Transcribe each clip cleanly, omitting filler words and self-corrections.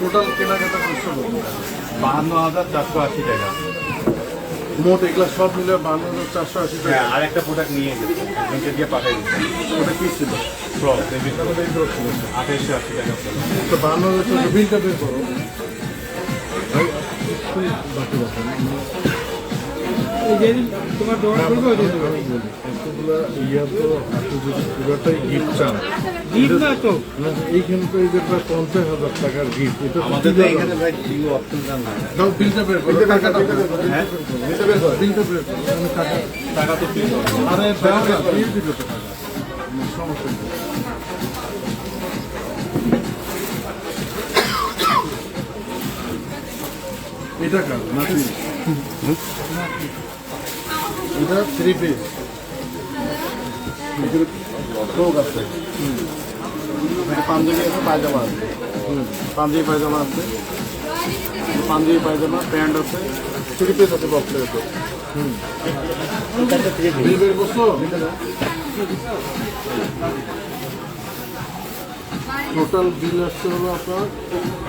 Total কেনাকাটা করছো 52,480 টাকা। মোট এগুলা সব মিলে 52,480 টাকা। আর একটা প্রোডাক্ট নিয়ে গেছে, ব্যাংকে দিয়ে পাঠাই দিচ্ছে। ওটা কি ছিল? Frock, baby frock. 2880 টাকা। তো 52,000 বিলটা বের করো ভাই। বাকি বাকি তোমার দোকান খুলবে এতগুলা ইয়া তো আপনি যদি পুরোটাই গিফট চান, গিফট না তো এইখানে তো এই যে প্রায় 50,000 টাকার গিফট। এটা আমাদের তো এখানে ভাই জিও অপশন না। দাও বিলটা বের করো, টাকাটা বের করো, হ্যাঁ, বিলটা বের করো। আমি টাকা তো ফ্রি। আরে দাও না, দিয়ে দিল তো টাকা, সমস্যা নেই। এটা কার নাকি? এটা 3 পিস ফ্রক আছে, পাঞ্জাবি আছে, পায়জামা আছে। পাঞ্জাবি পায়জামা আছে, পাঞ্জাবি পায়জামা, প্যান্ট আছে, 3 পিস আছে বক্সের উপর। বিল বের করছো? টোটাল বিল আসছে হলো আপনার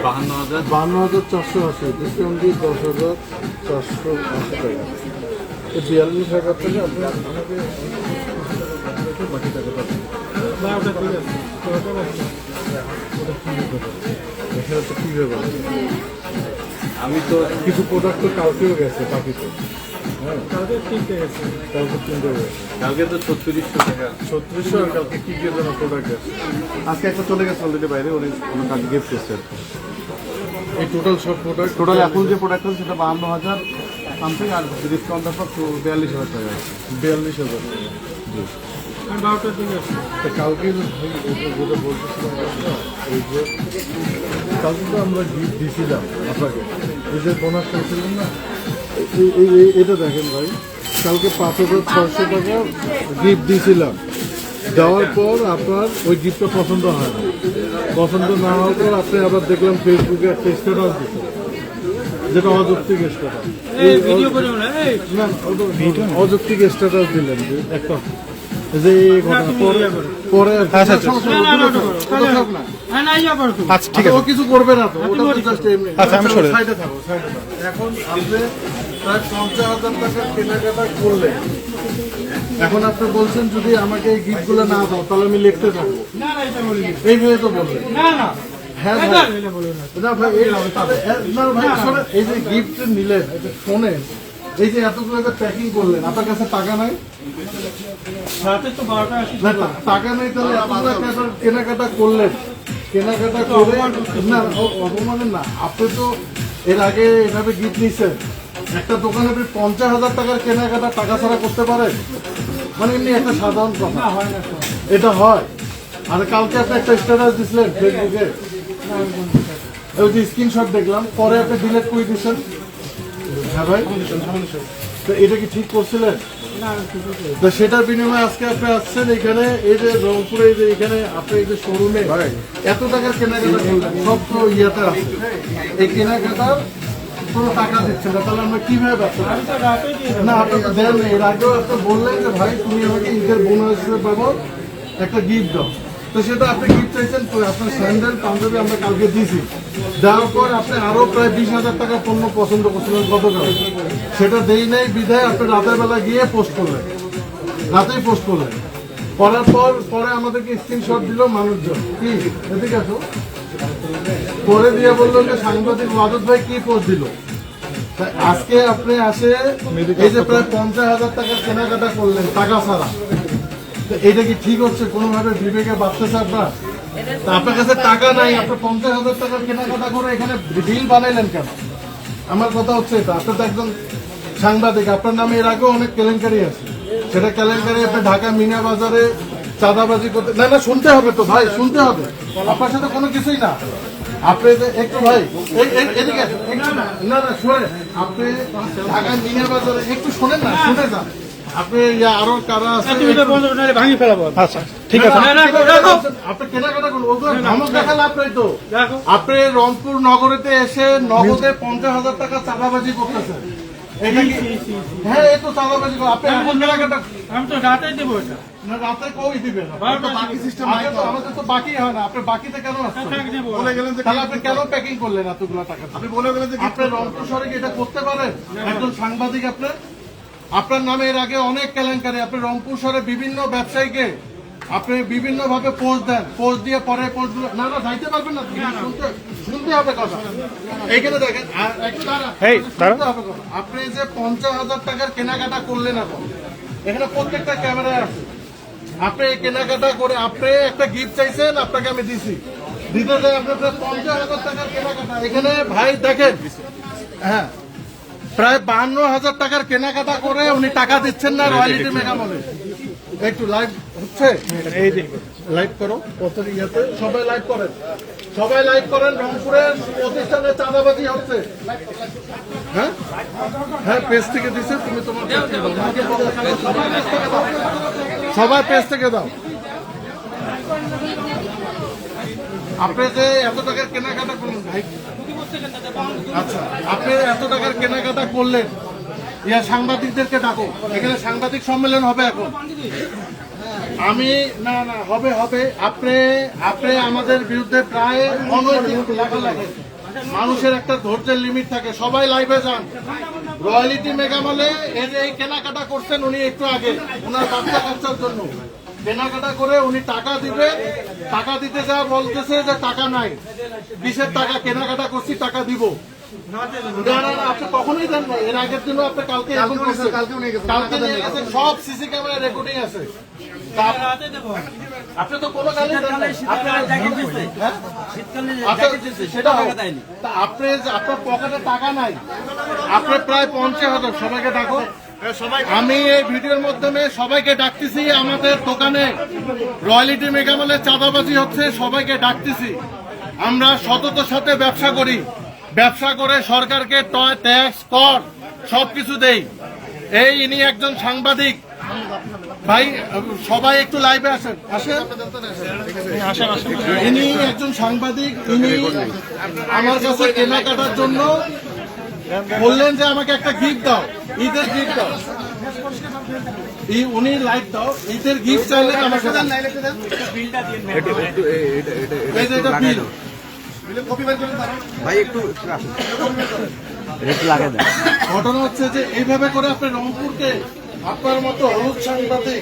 52,000। 52,480, ডিসকাউন্ট দিয়ে 10,480 টাকা। এই 42,000 টাকা আপনার আমাকে বাকি টাকাটা দিন। না ওটা ঠিক আছে ওটা রাখো। এখানে তো কী ব্যাপার, আমি তো কিছু প্রোডাক্ট তো কালকেও গেছে বাকিতে। হ্যাঁ, কালকে ঠিক আছে কালকে 3টা গেছে, কালকে তো 3600 টাকা। 3600। আর কালকে কী কী যেন প্রোডাক্ট গেছে? আজকে একটা চলে গেছে অলরেডি বাইরে, উনি কোনো কাজ গিফট করছে আর কি। এই টোটাল সব প্রোডাক্ট টোটাল এখন যে প্রোডাক্ট আছে সেটা 52,000 সামথিং, আর ডিসকাউন্ট অফার 42,000 টাকা আছে। 42,000। আমি 12টা ঠিক আছে। তা কালকে যে ভাই যেটা বলতেছিলাম না, ওই যে কালকে তো আমরা গিফট দিয়েছিলাম আপনাকে, এই যে বোনাস পেয়েছিলেন না, এটা দেখেন ভাই, কালকে 5,600 টাকা গিফট দিয়েছিলাম। দেওয়ার পর আপনার ওই গিফটটা পছন্দ হয় না, পছন্দ না হওয়ার পর আপনি আবার দেখলাম ফেসবুকে একটা স্ট্যাটাস দিচ্ছেন, যেটা অযৌক্তিক স্ট্যাটাস। এই ভিডিও করো না এই না, অযৌক্তিক স্ট্যাটাস দিলেন যে একটা, যে এই ঘটনা পরে না না ওটা করো হ্যাঁ না ইয়া করো তুমি। আচ্ছা ঠিক আছে, ও কিছু করবে না তো, ওটা তো ঠিক জাস্ট এমনি। আচ্ছা, আমি সরে সাইডে থাকো, সাইডে থাকো। এখন আপনি প্রায় 50,000 টাকার কেনাকাটা করলেন, এখন আপনি বলছেন যদি আমাকে এই গিফটগুলো না দাও তাহলে আমি লিখতে থাকবো, না না এটা বলি এইভাবে তো বললেন। না না হ্যাঁ এটা ভাই, এটা বলো না না ভাই, না ভাই শোনেন, এই যে গিফট নিলেন, এটা শোনেন, এই যে এতগুলো প্যাকিং করলেন, আপনার কাছে টাকা নাই? সাথে তো 12টা আসি না, টাকা নেই, তাহলে আপনারা কেনাকাটা করলেন, কেনাকাটা করে না অপমানের না। আপনি তো এর আগে এভাবে গিফট নিচ্ছেন, একটা দোকানে আপনি 50,000 টাকার কেনাকাটা টাকা ছাড়া করতে পারেন? মানে এমনি একটা সাধারণ কথা, হয় না তো এটা হয়। আর কালকে আপনি একটা স্ট্যাটাস দিচ্ছিলেন ফেসবুকে, ওই যে স্ক্রিনশট দেখলাম, পরে আপনি ডিলিট করে দিচ্ছেন। হ্যাঁ ভাই, তো এটা কি ঠিক করছিলেন? না ঠিক আছে তো সেটার বিনিময়ে আজকে আপনি আসছেন এখানে, এই যে রংপুরে, এই যে এখানে আপনি এই যে শোরুমে এত টাকার কেনাকাটা করলেন, সব তো ইয়েতে আছে, এই কেনাকাটার কোনো টাকা দিচ্ছে না, তাহলে আমরা কিভাবে ব্যবসা করব? আমি তো রাতে দিয়ে দেবো। না, আপনি তো দেন না। এর আগেও আপনি বললেন যে ভাই তুমি আমাকে ঈদের বোনাস হিসেবে পাবো একটা গিফট দাও, তো সেটা আপনি গিফট চাইছেন, তো আপনার স্যান্ডেল পাঞ্জাবি আমরা কালকে দিয়েছি, দেওয়ার পর আপনি আরো প্রায় 20,000 টাকা পণ্য পছন্দ করছিলেন গতকাল, সেটা দেই নাই বিধায় আপনি রাতের বেলা গিয়ে পোস্ট করলেন, রাতেই পোস্ট করলেন, করার পর পরে আমাদেরকে স্ক্রিনশট দিল মানুষজন, কি এদিকে আসো, করে দিয়ে বললো যে সাংবাদিক ওয়াদুদ ভাই কি পোস্ট দিল। তাই আজকে আপনি আসে এই যে প্রায় 50,000 টাকার কেনাকাটা করলেন টাকা ছাড়া, তো এটা কি ঠিক হচ্ছে? কোনোভাবে বিবেকে বাঁচতেছে আপনার? তা আপনার কাছে টাকা নাই, আপনি 50,000 টাকার কেনাকাটা করে এখানে বিল বানাইলেন কেন? আমার কথা হচ্ছে এটা, আপনি তো একজন সাংবাদিক, আপনার নামে এর আগেও অনেক কেলেঙ্কারি আছে, সেটা কেলেঙ্কারি আপনি ঢাকা মিনা বাজারে চাঁদাবাজি করতে, না না শুনতে হবে তো ভাই, শুনতে হবে, আপনার সাথে কোনো কিছুই না। আপনি যে একটু ভাই এদিকে একটু, না না শোনেন, আপনি ঢাকা মিনা বাজারে একটু শোনেন না, শুনে যান আপনি, আরো কারা আছে তুমি তো বন্ধ করে ভাঙি ফেলাবো। আচ্ছা ঠিক আছে। না না রাখো আপনি কেনাকাটা করুন, ওগুলো ধমক দেখা লাভ নাই তো। রাখো আপনি রংপুর নগরীতে এসে নগদে 50,000 টাকা চাঁদাবাজি করতেছেন, এটা কি হ্যাঁ এই তো চাঁদাবাজি করে আপনি এখন কেনাকাটা আমি তো রাতে দেবো এটা না রাতে কই দিবেন বাকি সিস্টেম নাই তো। আমাদের তো বাকি হয় না আপনি বাকিতে কেন আসছেন দেবো বলে গেলেন যে তাহলে আপনি কেন প্যাকিং করলেন এতগুলো টাকা আপনি বলে গেলেন যে আপনি রংপুর শহরে কি এটা করতে পারেন একজন সাংবাদিক আপনার নামে এর আগে অনেক কেলেঙ্কারি আপনি রংপুর শহরে বিভিন্ন ব্যবসায়ীকে আপনি বিভিন্ন ভাবে পোস্ট দেন পোস্ট দিয়ে পরে পোস্ট না না যাইতে পারবেন না শুনতে হবে কথা এইখানে দেখেন আর একটু দাঁড়ান। শুনতে হবে কথা। আপনি যে 50,000 টাকার কেনাকাটা করলেন এখন এখানে প্রত্যেকটা ক্যামেরায় আছে আপনি এই কেনাকাটা করে আপনি একটা গিফট চাইছেন আপনাকে আমি দিছি দিতে যাই আপনার 50,000 টাকার কেনাকাটা এখানে ভাই দেখেন হ্যাঁ প্রায় 52,000 টাকার কেনাকাটা করে উনি টাকা দিচ্ছেন না রয়্যালিটি মেগামলে একটু লাইভ হচ্ছে এই লাইভ করো কত ইয়াতে সবাই লাইভ করেন রংপুরের প্রতিষ্ঠানে চাঁদাবাজি হচ্ছে হ্যাঁ হ্যাঁ পেজ থেকে দিছে তুমি তোমার পেজ থেকে দাও। আমাকে বলতে হবে, সবাই পেজ থেকে দাও আপনি যে এত টাকার কেনাকাটা করলেন ভাই আচ্ছা আপনি এত টাকার কেনাকাটা করলেন ইয়া সাংবাদিকদেরকে ডাকো এখানে সাংবাদিক সম্মেলন হবে এখন আমি না না হবে আপনি আমাদের বিরুদ্ধে প্রায় অনৈতিক লেখালেখি মানুষের একটা ধৈর্যের লিমিট থাকে সবাই লাইভে যান রয়্যালিটি মেগামলে এই কেনাকাটা করছেন উনি একটু আগে ওনার বাচ্চা কাচ্চার জন্য কেনাকাটা করে উনি টাকা দিবে টাকা দিতে যা বলতেছে যে টাকা নাই কিসের টাকা কেনাকাটা করছি টাকা দিব না না না আপনি কখনোই দেন না এর আগের দিনও আপনি কালকে এখন করছেন কালকে নিয়ে গেছেন সব সিসি ক্যামেরা রেকর্ডিং আছে রাতে দেবো আপনি তো কোনো কালে দেন না হ্যাঁ? সেটা হোক। তা আপনি আপনার পকেটে টাকা নাই আপনি প্রায় 50,000 সবাইকে ডাকো আমি এই ভিডিওর মাধ্যমে সবাইকে ডাকতেছি আমাদের দোকানে রয়্যালিটি মেগামলে চাঁদাবাজি হচ্ছে সবাইকে ডাকতেছি আমরা সততার সাথে ব্যবসা করে সরকারকে ট্যাক্স কর সবকিছু দেই এই ইনি একজন সাংবাদিক ভাই সবাই একটু লাইভে আসেন ইনি একজন সাংবাদিক ইনি আমার কাছে কেনাকাটার জন্য বললেন যে আমাকে একটা গিফট দাও ঈদের গিফট দাও উনি লাইভ দাও ঈদের গিফট চাইলেন আমার কাছে এই যে এটা বিল ঘটনা হচ্ছে যে এইভাবে করে আপনি রংপুরকে আপনার মতো হলুদ সাংবাদিক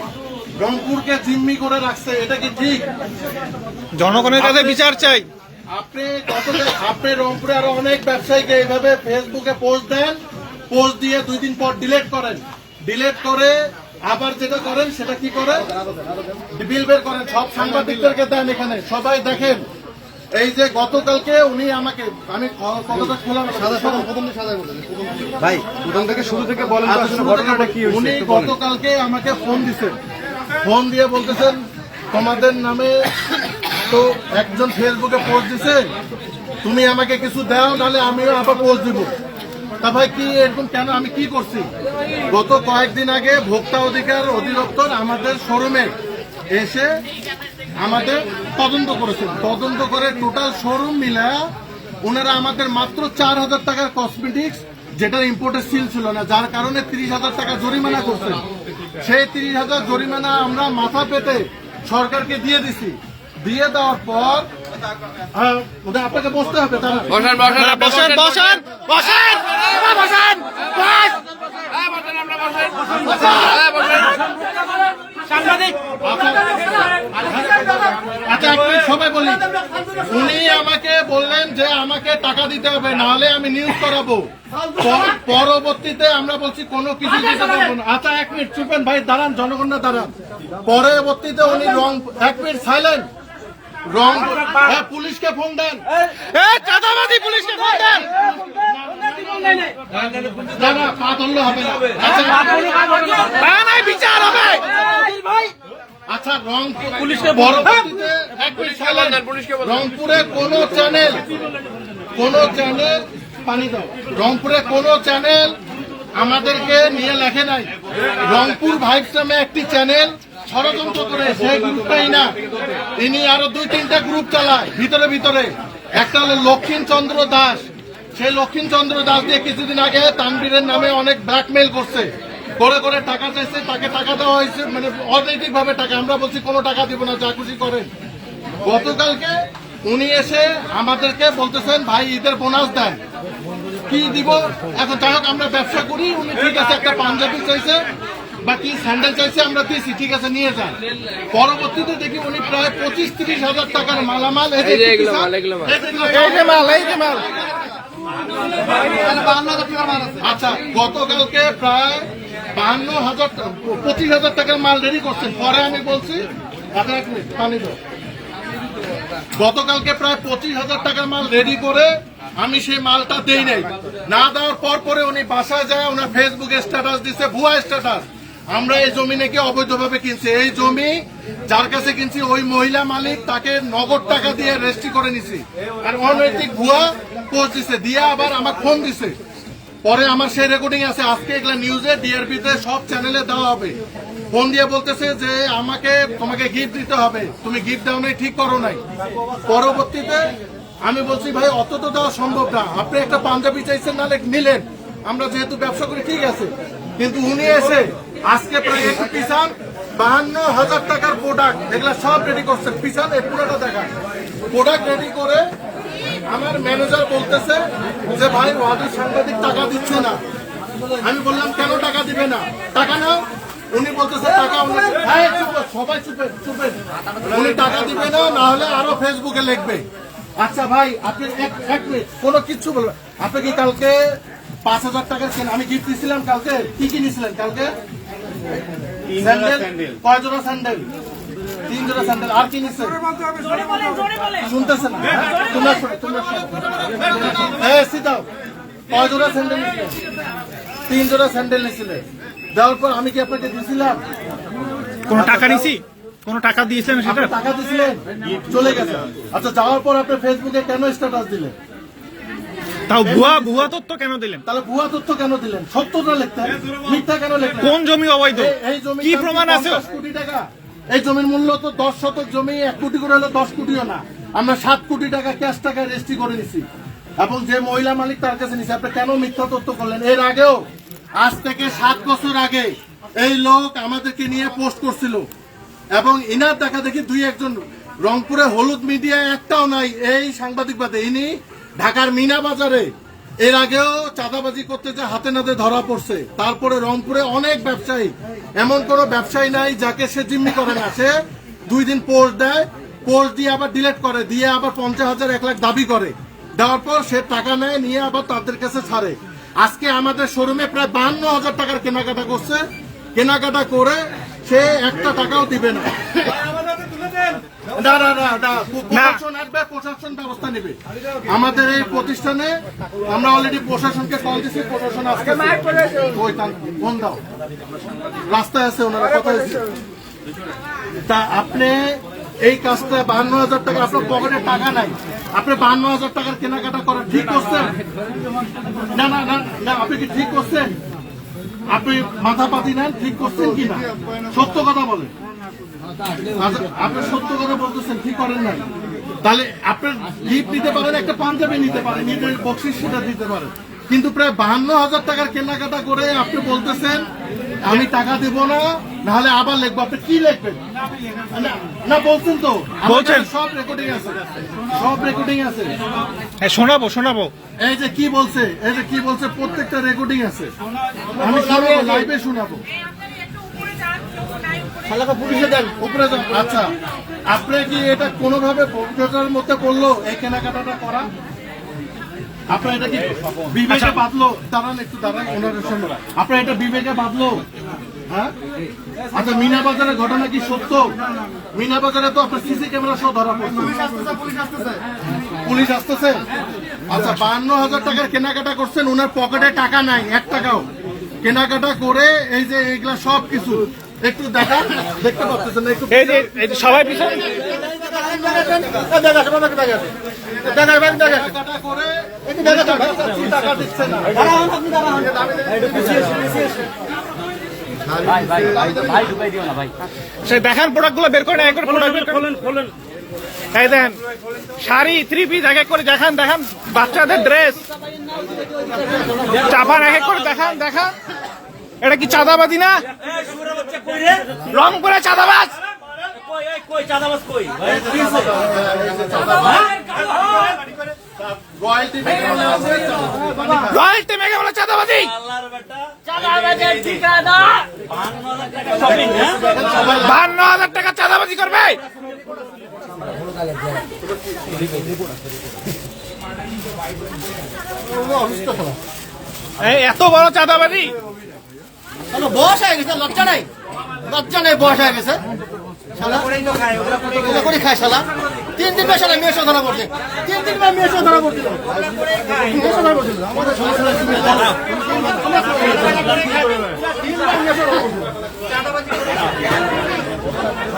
রংপুরকে জিম্মি করে রাখছে এটা কি ঠিক জনগণের কাছে বিচার চাই আপনি রংপুরে আরো অনেক ব্যবসায়ীকে এইভাবে ফেসবুকে পোস্ট দেন পোস্ট দিয়ে 2 দিন পর ডিলেট করে আবার যেটা করেন সেটা কি করেন বিল বের করেন সব সাংবাদিকদেরকে দেন এখানে সবাই দেখেন এই যে গতকালকে উনি আমাকে আমি কতটা খোলা ভাই প্রথম থেকে শুরু থেকে বলেন তো আসলে ঘটনাটা কি হয়েছে উনি গতকালকে আমাকে ফোন দিয়ে বলতেছেন তোমাদের নামে তো একজন ফেসবুকে পোস্ট দিছে তুমি আমাকে কিছু দাও নাহলে আমিও আবার পোস্ট দিব তা ভাই কি এরকম কেন আমি কি করছি গত কয়েকদিন আগে ভোক্তা অধিকার অধিদপ্তর আমাদের শোরুমে এসে আমাদের তদন্ত করে টোটাল শোরুম মিলা ওনারা আমাদের মাত্র 4,000 টাকার কসমেটিক্স যেটা ইম্পোর্টের সিল ছিল না যার কারণে 30,000 টাকা জরিমানা করছে সেই 30,000 জরিমানা আমরা মাথা পেতে সরকারকে দিয়ে দিছি দিয়ে দেওয়ার পর আপনাকে বসতে হবে আচ্ছা সবাই বলি উনি আমাকে বললেন যে আমাকে টাকা দিতে হবে নাহলে আমি নিউজ করাবো পরবর্তীতে আমরা বলছি কোনো কিছু দিতে পারবো না আচ্ছা 1 মিনিট চুপেন ভাই দাঁড়ান জনগণরা দাঁড়ান পরবর্তীতে উনি 1 মিনিট সাইলেন্ট পুলিশকে ফোন দেন পুলিশকে ফোন দেন না না পা ধরলে হবে না বিচার হবে আচ্ছা পুলিশকে রংপুরে কোন চ্যানেল পানি দাও রংপুরে কোন চ্যানেল আমাদেরকে নিয়ে লেখে নাই রংপুর ভাইবস নামে একটি চ্যানেল ষড়যন্ত্র করে সেই গ্রুপটাই না ইনি আরো 2-3টা গ্রুপ চালায় ভিতরে একটা হলো লক্ষ্মীচন্দ্র দাস সেই লক্ষ্মীচন্দ্র দাস দিয়ে কিছুদিন আগে তানবীরের নামে অনেক ব্ল্যাকমেল করছে, করে করে টাকা চাইছে, তাকে টাকা দেওয়া হয়েছে, মানে অনৈতিক ভাবে টাকা। আমরা বলছি কোনো টাকা দিব না, যা খুশি করেন। গতকালকে উনি এসে আমাদেরকে বলতেছেন ভাই ঈদের বোনাস দেন, কি দিব এখন। যাই হোক আমরা ব্যবসা করি, উনি ঠিক আছে একটা পাঞ্জাবি চাইছে বা কি স্যান্ডেল চাইছে, আমরা দিয়েছি, ঠিক আছে নিয়ে যান। পরবর্তীতে দেখি উনি প্রায় 25-30 হাজার টাকার মালামাল, আচ্ছা গতকালকে প্রায় 25,000 টাকার মাল রেডি করছেন। পরে আমি বলছি পানি দাও। গতকালকে প্রায় 25,000 টাকার মাল রেডি করে আমি সেই মালটা দেই নাই। না দেওয়ার পর পরে উনি বাসায় যায়, ওনার ফেসবুকে স্ট্যাটাস দিচ্ছে, ভুয়া স্ট্যাটাস, আমরা এই জমি নাকি অবৈধভাবে কিনছি। এই জমি যার কাছে কিনছি ওই মহিলা মালিক তাকে নগদ টাকা দিয়ে রেজিস্ট্রি করে নিছি, আর অনৈতিক ভুয়া পোস্ট দিছে, দিয়ে আবার আমার ফোন দিছে। পরে আমার সেই রেকর্ডিং আছে, আজকে এগুলা নিউজে ডিআরপিতে সব চ্যানেলে দেওয়া হবে। ফোন দিয়ে বলতেছে যে তোমাকে গিফট দিতে হবে, তুমি গিফট দাও নাই, ঠিক করো নাই। পরবর্তীতে আমি বলছি ভাই অত তো দেওয়া সম্ভব না, আপনি একটা পাঞ্জাবি চাইছেন নালে নিলেন, আমরা যেহেতু ব্যবসা করি ঠিক আছে। কিন্তু উনি এসে আজকে প্রায় একটু পিছান 52,000 টাকার প্রোডাক্ট, এগুলা সব রেডি করছেন, পিছান এই পুরোটা দেখা প্রোডাক্ট রেডি করে আমার ম্যানেজার বলতেছে যে ভাই ওয়াদের সাংবাদিক টাকা দিচ্ছে না। আমি বললাম কেন টাকা দিবে না, টাকা নাও। উনি বলতেছে টাকা, সবাই চুপে, উনি টাকা দিবে না, না হলে আরো ফেসবুকে লিখবে। আচ্ছা ভাই আপনি এক মিনিট, কোনো কিচ্ছু বলবেন। আপনি কি কালকে 5,000 টাকার কেন আমি গিফট দিয়েছিলাম? কালকে কি কিনেছিলেন? কালকে স্যান্ডেল, কয় জোড়া স্যান্ডেল? 3 জোড়া স্যান্ডেল। আর কি নিচ্ছেন শুনতেছেন না? তোমরা সিধাও, কয় জোড়া স্যান্ডেল নিচ্ছিলেন? 3 জোড়া স্যান্ডেল নিচ্ছিলেন। দেওয়ার পর আমি কি আপনাকে দিয়েছিলাম? কোন টাকা নিছি? কোন টাকা দিয়েছেন সেটা? টাকা দিয়েছিলেন, চলে গেছে। আচ্ছা যাওয়ার পর আপনি ফেসবুকে কেন স্ট্যাটাস দিলেন? তাও ভুয়া তথ্য কেন দিলেন? তাহলে ভুয়া তথ্য কেন দিলেন? সত্যটা লিখতেন, মিথ্যা কেন লিখলেন? কোন জমি অবৈধ? এই জমি কি প্রমাণ আছে? 50 কোটি টাকা। এই জমির মূল্য তো 10 শতক জমি, 1 কোটি করে হলো 10 কোটিও না। আমরা 7 কোটি টাকা ক্যাশ টাকায় রেজিস্ট্রি করে নিছি, এবং যে মহিলা মালিক তার কাছে নিছি। আপনি কেন মিথ্যা তথ্য করলেন? এর আগেও, আজ থেকে 7 বছর আগে এই লোক আমাদেরকে নিয়ে পোস্ট করছিল, এবং ইনার দেখা দেখি 2-1 রংপুরে হলুদ মিডিয়া একটাও নাই এই সাংবাদিক বাদে। ইনি ঢাকার মিনা বাজারে এর আগেও চাঁদাবাজি করতে যে হাতে নাতে ধরা পড়ছে। তারপরে রংপুরে অনেক ব্যবসায়ী, এমন কোন ব্যবসায়ী নাই যাকে সে জিম্মি করে না। সে 2 দিন পোস্ট দেয়, পোস্ট দিয়ে আবার ডিলিট করে, দিয়ে আবার 50,000 1 লাখ দাবি করে, দেওয়ার পর সে টাকা নেয়, নিয়ে আবার তাদের কাছে ছাড়ে। আজকে আমাদের শোরুমে প্রায় 52,000 টাকার কেনাকাটা করছে, কেনাকাটা করে সে একটা টাকাও দিবে না। প্রশাসন ব্যবস্থা নেবে আমাদের এই প্রতিষ্ঠানে। আমরা অলরেডি প্রশাসনকে কল দিচ্ছি, প্রশাসন আজকে ফোন দাও, রাস্তায় আছে ওনারা, কথা হয়েছে। তা আপনি এই কাজটা 52,000 টাকা, আপনার পকেটে টাকা নাই, আপনি 52,000 টাকার কেনাকাটা করেন, ঠিক করছেন? না না না না, আপনি কি ঠিক করছেন? আপনি মাথা পাতি নেন, ঠিক করছেন কি না? সত্য কথা বলেন। আপনি সত্য কথা বলতেছেন, ঠিক করেন নাই। তাহলে আপনি গিফট দিতে পারেন, একটা পাঞ্জাবি নিতে পারেন, নিজের বকশিস সেটা দিতে পারেন। কিন্তু প্রায় 52,000 টাকার কেনাকাটা করে আপনি বলতেছেন আমি টাকা দেব না, নাহলে আবার লিখবো। আপনি কি লিখবেন? না বলছেন তো, বলছেন, সব রেকর্ডিং আছে, সব রেকর্ডিং আছে। হ্যাঁ শোনাবো। এই যে কি বলছে, এই যে কি বলছে, প্রত্যেকটা রেকর্ডিং আছে, আমি শোনাবো, লাইভে শোনাবো। পুলিশে দেন, উপরে যান। আচ্ছা আপনি কি এটা কোনোভাবে প্রচারের মধ্যে পড়লো এই কেনাকাটাটা করা? আপনার এটা কি বিবেকে বাঁধলো? দাঁড়ান একটু, দাঁড়ান, ওনাদের সঙ্গে আপনার এটা বিবেকে বাঁধলো? হ্যাঁ আচ্ছা, মিনা বাজারের ঘটনা কি সত্য? মিনা বাজারে তো আপনার সিসি ক্যামেরা সহ ধরা পড়ছে, পুলিশ আসতেছে। আচ্ছা 52,000 টাকার কেনাকাটা করছেন, ওনার পকেটে টাকা নাই 1 টাকাও। কেনাকাটা করে এই যে এগুলা সব কিছু একটু দেখা, দেখতে পাচ্ছেন একটু, সবাই পিছনে টাকা দিচ্ছে না। সে দেখান প্রোডাক্ট গুলো বের করে, প্রোডাক্ট বের করেন। এই দেন শাড়ি, থ্রি পিস এক এক করে দেখান, দেখান বাচ্চাদের ড্রেস, চাপান এক এক করে দেখান, দেখান। এটা কি চাঁদাবাজি না? রংপুরে চাঁদাবাজ, রয়্যালটি রয়্যালটি মেঘে বলে চাঁদাবাজি। 52,000 টাকা চাঁদাবাজি করবে। এই এত বড় চাঁদাবাজি, বয়স হয়ে গেছে, লজ্জা নাই, লজ্জা নাই, বয়স হয়ে গেছে। শালা ওগুলো করে খায় শালা। 3 দিন পর শালা মেয়ের সাথে ধরা পড়ছে, 3 দিন পর মেয়ের সাথে ধরা পড়ছে।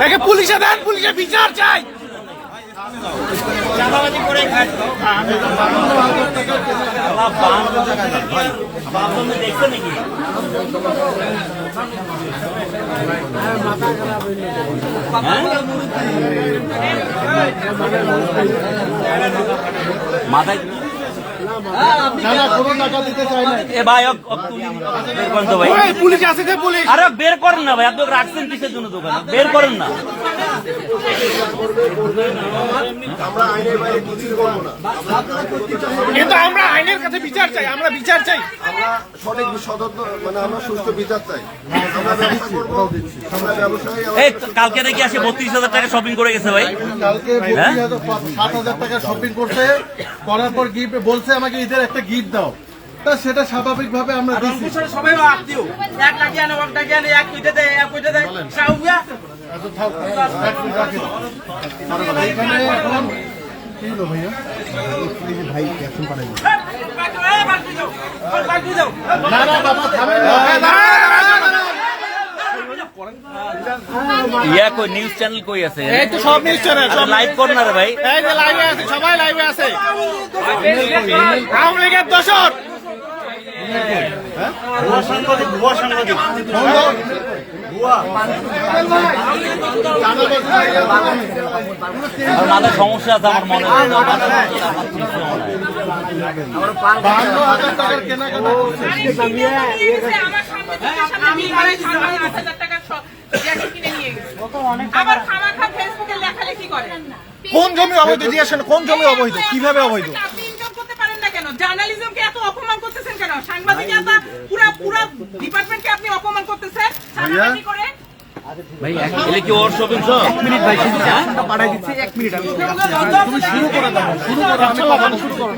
একে পুলিশে দেন, পুলিশে বিচার চাই। চাঁদাবাজি করে খায়। দেখছো নাকি? মাথায় কোনো টাকা দিতে চাই না। এ ভাই বের করেন তো ভাই। ওই পুলিশ আছে যে পুলিশ। আরে বের করেন না ভাই, আপনি ওকে রাখছেন কিসের জন্য দোকানে? বের করেন না। কিন্তু আমরা আইনের কাছে বিচার চাই, আমরা বিচার চাই। আমরা সঠিক মানে আমরা সুস্থ বিচার চাই। আমরা ব্যবসা করবো, আমরা ব্যবসায়ী। এই কালকে নাকি আসে 32,000 টাকা শপিং করে গেছে ভাই। কালকে 7,000 টাকা শপিং করতে, করার পর গিফট বলছে আমাকে ঈদের একটা গিফট দাও। তা সেটা স্বাভাবিক ভাবে আমরা দিচ্ছি। সবাই আত্মীয়, এক টাকা আনে, এক টাকা আনে, এক কইতে দেয়, এক কইতে দেয়, সাউয়া। এখানে এখন কি হলো ভাইয়া? ভাই এখন পাঠাই না না বাবা থামেন না। ইয়া কই নিউজ চ্যানেল কই আছে? এই তো সব নিউজ চ্যানেল, সব লাইভ কর না রে ভাই। এই যে লাইভে আছে, সবাই লাইভে আছে। আওয়ামী লীগের দোসর। মাথায় সমস্যা আছে আমার মনে হয়। 52,000 টাকার কেনাকাটা করছে। কোন জমি অবৈধ দিয়ে আসেন? কোন জমি অবৈধ? কিভাবে অবৈধ? জার্নালিজমকে এত অপমান করতেছেন কেন? সাংবাদিক এত পুরা ডিপার্টমেন্টকে আপনি অপমান করতেছেন সাংবাদিক করে। ভাই এলে কি ওর শপিং শপ? 1 মিনিট ভাই, পাঠাই দিচ্ছি, 1 মিনিট। আমি তুমি শুরু করে দাও, শুরু করো, আমি কথা শুরু করো।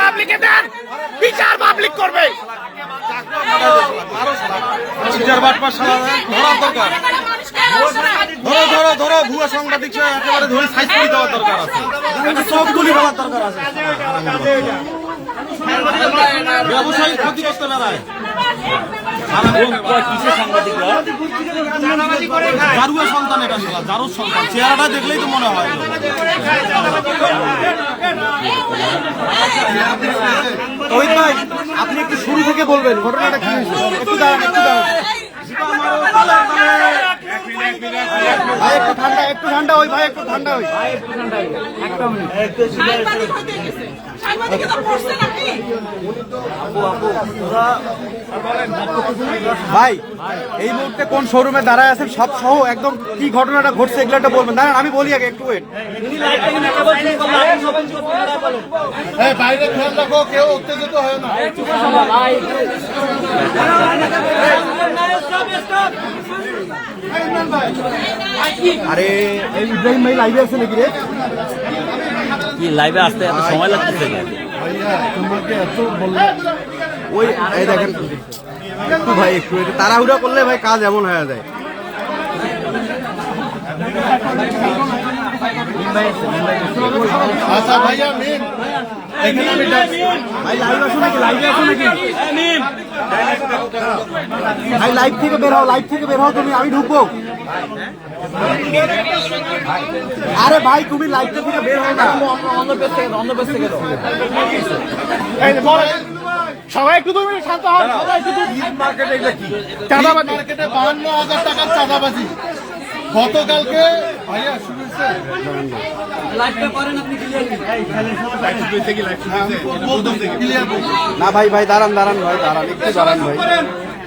পাবলিকে দেন, বিচার পাবলিক করবে। ধরার দরকার, ধরো ধরো ধরো, ভুয়া সাংবাদিক একেবারে ধরে সাইজ করে দেওয়ার দরকার আছে, সবগুলি বলার দরকার আছে। ব্যবসায়ী ক্ষতিগ্রস্ত বেড়ায় কিসের সাংবাদিকরা? জারুয়া সন্তান, এটা শালা জারুর সন্তান, চেহারাটা দেখলেই তো মনে হয়। রোহিত ভাই, আপনি একটু শুরু থেকে বলবেন ঘটনাটা কি হয়েছে? একটু দাঁড়ান, একটু দাঁড়ান ভাই, একটু ঠান্ডা, একটু ঠান্ডা হই ভাই, একটু ঠান্ডা হই। সাংবাদিক হতে গেছে, সাংবাদিকে তো পড়ছেন আপনি। ভাই এই মুহূর্তে কোন শোরুমে দাঁড়ায় আছেন সব সহ একদম কি ঘটনাটা ঘটছে এগুলো একটা বলবেন। দাঁড়ান আমি বলি আগে, একটু ওয়েট। বাইরে খেয়াল রাখো, কেউ উত্তেজিত হয় না। আরে এই ইব্রাহিম ভাই লাইভে আছে নাকি রে? কি লাইভে আসতে এত সময় লাগতেছে? ভাইয়া তোমাকে এত বললাম, ওই এই দেখেন একটু ভাই, একটু এটা তাড়াহুড়া করলে ভাই কাজ এমন হয়ে যায়। আচ্ছা ভাইয়া মেন এখানে আমি ভাই লাইভ আসো নাকি? লাইভে আসো নাকি? ভাই লাইভ থেকে বের হও, লাইভ থেকে বের হও তুমি, আমি ঢুকবো। আরে ভাই তুমি লাইভ থেকে বের হও না, অন্য পেজ থেকে দাও। সবাই একটু 2 মিনিট শান্ত হন, সবাই একটু মার্কেটে 52,000 টাকার চাঁদাবাজি গতকালকে ভাইয়া শুরু হয়েছে না ভাই ভাই দাঁড়ান দাঁড়ান ভাই দাঁড়ান একটু দাঁড়ান ভাই